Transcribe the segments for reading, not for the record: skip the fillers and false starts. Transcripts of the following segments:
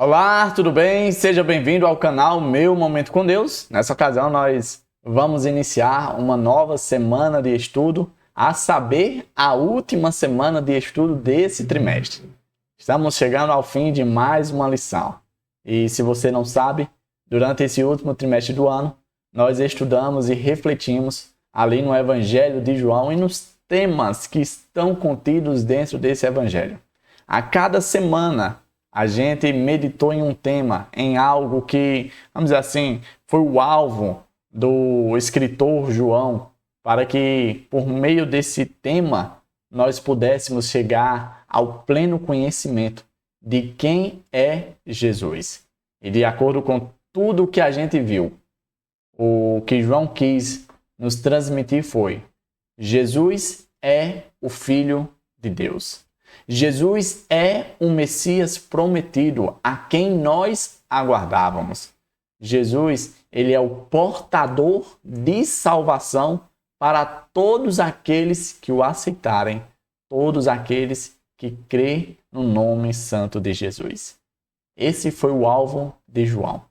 Olá, tudo bem? Seja bem-vindo ao canal Meu Momento com Deus. Nessa ocasião, nós vamos iniciar uma nova semana de estudo, a saber, a última semana de estudo desse trimestre. Estamos chegando ao fim de mais uma lição. E se você não sabe, durante esse último trimestre do ano, nós estudamos e refletimos ali no Evangelho de João e nos temas que estão contidos dentro desse Evangelho. A cada semana, a gente meditou em um tema, em algo que, vamos dizer assim, foi o alvo do escritor João, para que, por meio desse tema, nós pudéssemos chegar ao pleno conhecimento de quem é Jesus. E de acordo com tudo o que a gente viu, o que João quis nos transmitir foi: Jesus é o Filho de Deus. Jesus é o Messias prometido, a quem nós aguardávamos. Jesus, ele é o portador de salvação para todos aqueles que o aceitarem, todos aqueles que crêem no nome santo de Jesus. Esse foi o alvo de João.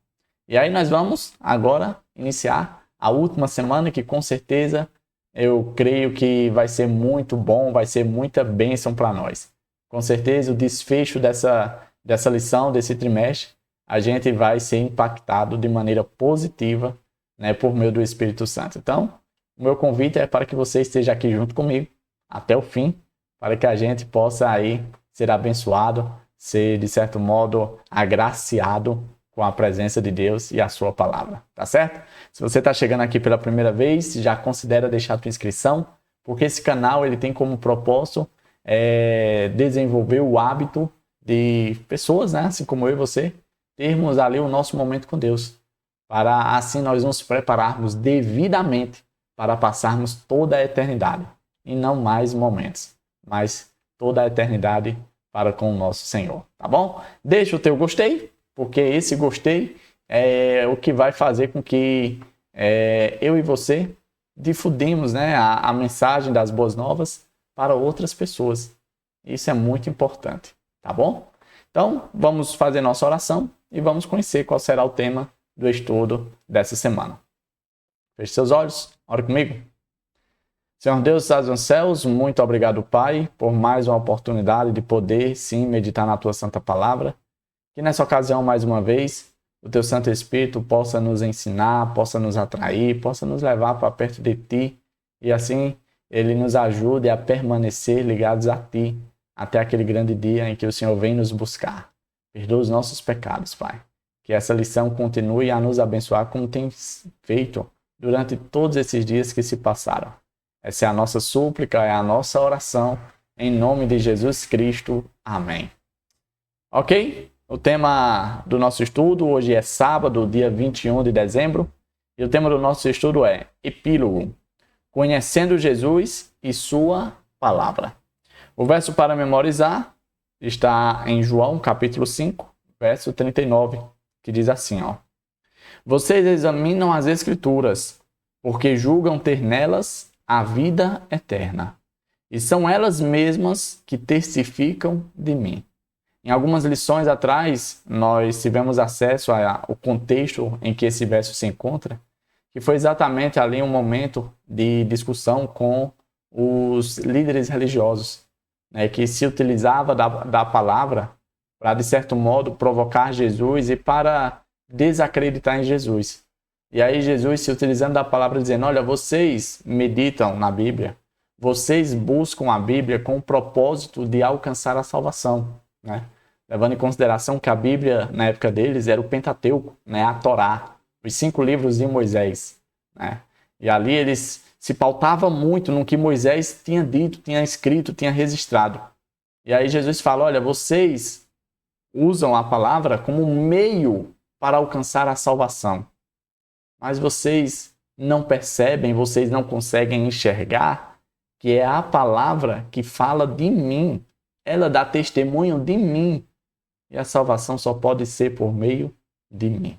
E aí nós vamos agora iniciar a última semana, que com certeza eu creio que vai ser muito bom, vai ser muita bênção para nós. Com certeza, o desfecho dessa lição, desse trimestre, a gente vai ser impactado de maneira positiva, né, por meio do Espírito Santo. Então, o meu convite é para que você esteja aqui junto comigo até o fim, para que a gente possa aí ser abençoado, ser, de certo modo, agraciado com a presença de Deus e a sua palavra, tá certo? Se você está chegando aqui pela primeira vez, já considera deixar a sua inscrição, porque esse canal ele tem como propósito desenvolver o hábito de pessoas, né, assim como eu e você, termos ali o nosso momento com Deus, para assim nós nos prepararmos devidamente para passarmos toda a eternidade, e não mais momentos, mas toda a eternidade para com o nosso Senhor, tá bom? Deixa o teu gostei, porque esse gostei é o que vai fazer com que eu e você difundimos, né, a mensagem das boas novas para outras pessoas. Isso é muito importante, tá bom? Então, vamos fazer nossa oração e vamos conhecer qual será o tema do estudo dessa semana. Feche seus olhos, ore comigo. Senhor Deus, estás nos céus, muito obrigado, Pai, por mais uma oportunidade de poder, sim, meditar na Tua Santa Palavra. Que nessa ocasião, mais uma vez, o Teu Santo Espírito possa nos ensinar, possa nos atrair, possa nos levar para perto de Ti e assim Ele nos ajude a permanecer ligados a Ti até aquele grande dia em que o Senhor vem nos buscar. Perdoa os nossos pecados, Pai. Que essa lição continue a nos abençoar como tem feito durante todos esses dias que se passaram. Essa é a nossa súplica, é a nossa oração, em nome de Jesus Cristo. Amém. Ok? O tema do nosso estudo hoje é sábado, dia 21 de dezembro, e o tema do nosso estudo é Epílogo, conhecendo Jesus e sua palavra. O verso para memorizar está em João, capítulo 5, verso 39, que diz assim, ó: Vocês examinam as Escrituras, porque julgam ter nelas a vida eterna, e são elas mesmas que testificam de mim. Em algumas lições atrás, nós tivemos acesso ao contexto em que esse verso se encontra, que foi exatamente ali um momento de discussão com os líderes religiosos, né, que se utilizava da palavra para, de certo modo, provocar Jesus e para desacreditar em Jesus. E aí Jesus se utilizando da palavra dizendo: olha, vocês meditam na Bíblia, vocês buscam a Bíblia com o propósito de alcançar a salvação, né? Levando em consideração que a Bíblia, na época deles, era o Pentateuco, né, a Torá, os 5 livros de Moisés, né? E ali eles se pautavam muito no que Moisés tinha dito, tinha escrito, tinha registrado. E aí Jesus fala: olha, vocês usam a palavra como meio para alcançar a salvação, mas vocês não percebem, vocês não conseguem enxergar que é a palavra que fala de mim, ela dá testemunho de mim, e a salvação só pode ser por meio de mim,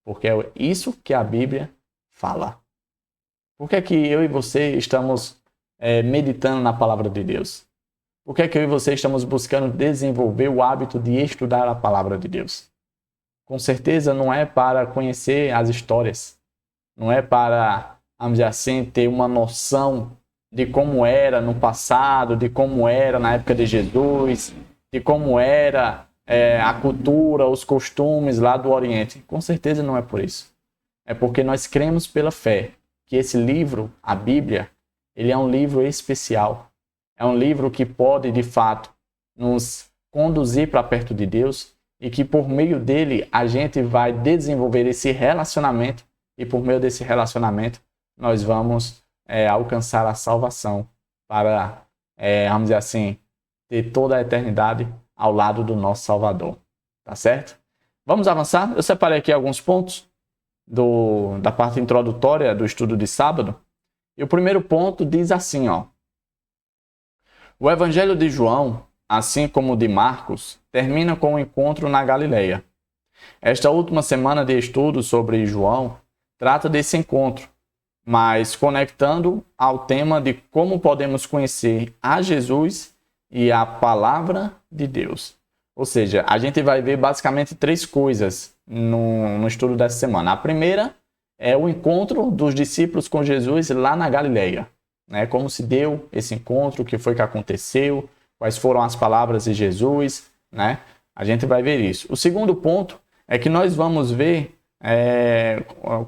porque é isso que a Bíblia fala. Por que é que eu e você estamos meditando na palavra de Deus? Por que é que eu e você estamos buscando desenvolver o hábito de estudar a palavra de Deus? com certeza não é para conhecer as histórias, não é para, vamos dizer assim, ter uma noção de como era no passado, de como era na época de Jesus, de como era a cultura, os costumes lá do Oriente. Com certeza não é por isso. É porque nós cremos pela fé que esse livro, a Bíblia, ele é um livro especial. É um livro que pode, de fato, nos conduzir para perto de Deus e que por meio dele a gente vai desenvolver esse relacionamento e por meio desse relacionamento nós vamos alcançar a salvação para, vamos dizer assim, ter toda a eternidade ao lado do nosso Salvador. Tá certo? Vamos avançar? Eu separei aqui alguns pontos da parte introdutória do estudo de sábado. E o primeiro ponto diz assim, ó. O Evangelho de João, assim como o de Marcos, termina com o encontro na Galileia. Esta última semana de estudo sobre João trata desse encontro, mas conectando ao tema de como podemos conhecer a Jesus e a Palavra de Deus. Ou seja, a gente vai ver basicamente três coisas no estudo dessa semana. A primeira é o encontro dos discípulos com Jesus lá na Galileia. Né? Como se deu esse encontro, o que foi que aconteceu, quais foram as palavras de Jesus. Né? A gente vai ver isso. O segundo ponto é que nós vamos ver,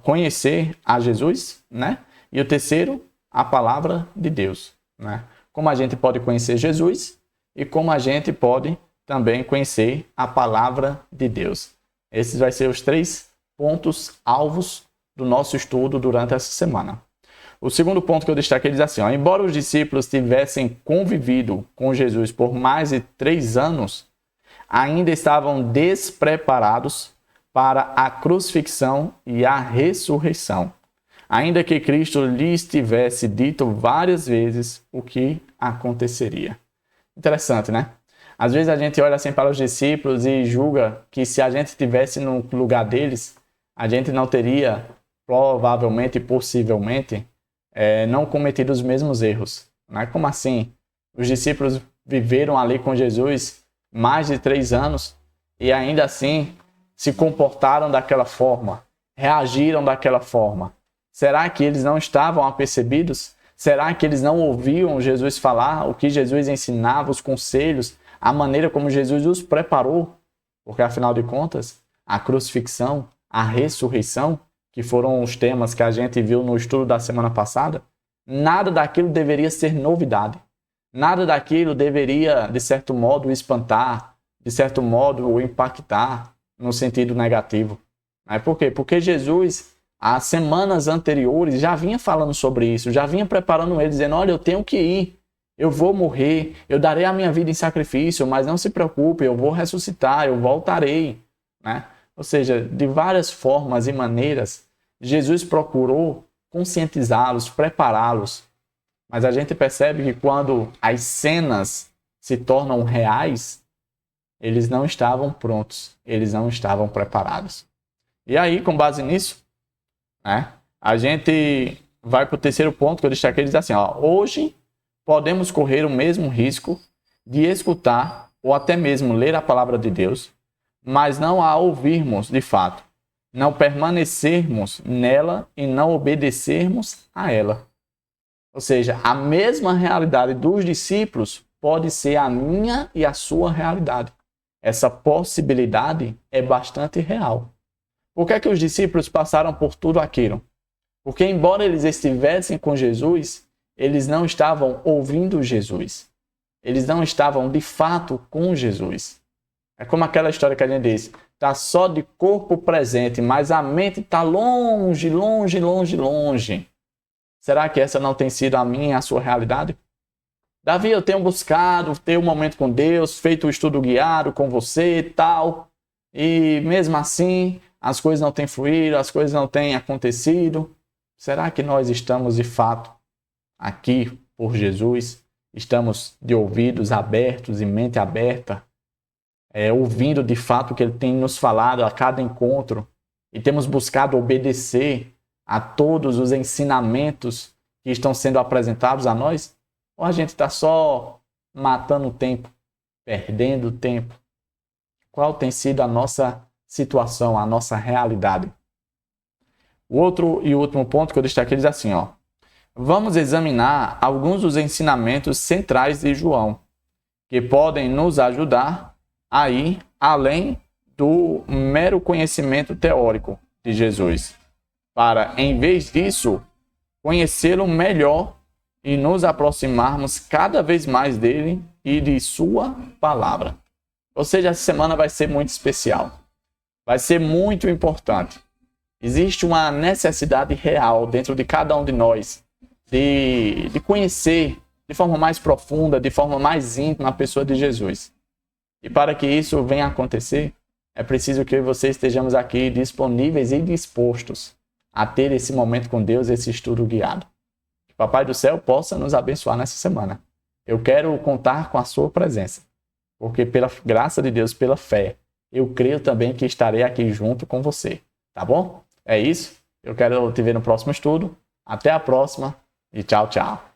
conhecer a Jesus. Né? E o terceiro, a Palavra de Deus. Né? Como a gente pode conhecer Jesus e como a gente pode também conhecer a Palavra de Deus. Esses vão ser os três pontos alvos do nosso estudo durante essa semana. O segundo ponto que eu destaquei diz assim, ó, embora os discípulos tivessem convivido com Jesus por mais de 3 anos, ainda estavam despreparados para a crucifixão e a ressurreição, ainda que Cristo lhes tivesse dito várias vezes o que aconteceria. Interessante, né? Às vezes a gente olha assim para os discípulos e julga que se a gente estivesse no lugar deles, a gente não teria, provavelmente e possivelmente, não cometido os mesmos erros. Né? Como assim? Os discípulos viveram ali com Jesus mais de 3 anos e ainda assim se comportaram daquela forma, reagiram daquela forma. Será que eles não estavam apercebidos? Será que eles não ouviam Jesus falar, o que Jesus ensinava, os conselhos, a maneira como Jesus os preparou? Porque, afinal de contas, a crucifixão, a ressurreição, que foram os temas que a gente viu no estudo da semana passada, nada daquilo deveria ser novidade. Nada daquilo deveria, de certo modo, espantar, de certo modo, impactar no sentido negativo. Por quê? Porque Jesus, as semanas anteriores, já vinha falando sobre isso, já vinha preparando eles, dizendo, olha, eu tenho que ir, eu vou morrer, eu darei a minha vida em sacrifício, mas não se preocupe, eu vou ressuscitar, eu voltarei. Né? Ou seja, de várias formas e maneiras, Jesus procurou conscientizá-los, prepará-los. Mas a gente percebe que quando as cenas se tornam reais, eles não estavam prontos, eles não estavam preparados. E aí, com base nisso, a gente vai para o terceiro ponto que eu destaquei, diz assim, ó, hoje podemos correr o mesmo risco de escutar ou até mesmo ler a palavra de Deus, mas não a ouvirmos de fato, não permanecermos nela e não obedecermos a ela. Ou seja, a mesma realidade dos discípulos pode ser a minha e a sua realidade. Essa possibilidade é bastante real. Por que é que os discípulos passaram por tudo aquilo? Porque embora eles estivessem com Jesus, eles não estavam ouvindo Jesus. Eles não estavam de fato com Jesus. É como aquela história que a gente diz, está só de corpo presente, mas a mente está longe, longe, longe, longe. Será que essa não tem sido a minha e a sua realidade? Davi, eu tenho buscado ter um momento com Deus, feito o estudo guiado com você e tal, e mesmo assim as coisas não têm fluído, as coisas não têm acontecido. Será que nós estamos de fato aqui por Jesus? Estamos de ouvidos abertos e mente aberta, ouvindo de fato o que Ele tem nos falado a cada encontro e temos buscado obedecer a todos os ensinamentos que estão sendo apresentados a nós? Ou a gente está só matando tempo, perdendo tempo? Qual tem sido a nossa situação, a nossa realidade. O outro e último ponto que eu destaquei diz assim, ó. Vamos examinar alguns dos ensinamentos centrais de João, que podem nos ajudar a ir além do mero conhecimento teórico de Jesus, para, em vez disso, conhecê-lo melhor e nos aproximarmos cada vez mais dele e de sua palavra. Ou seja, essa semana vai ser muito especial. Vai ser muito importante. Existe uma necessidade real dentro de cada um de nós de conhecer de forma mais profunda, de forma mais íntima a pessoa de Jesus. E para que isso venha a acontecer, é preciso que eu e você estejamos aqui disponíveis e dispostos a ter esse momento com Deus, esse estudo guiado. Que o Papai do Céu possa nos abençoar nessa semana. Eu quero contar com a sua presença, porque pela graça de Deus, pela fé, eu creio também que estarei aqui junto com você. Tá bom? É isso. Eu quero te ver no próximo estudo. Até a próxima e tchau, tchau.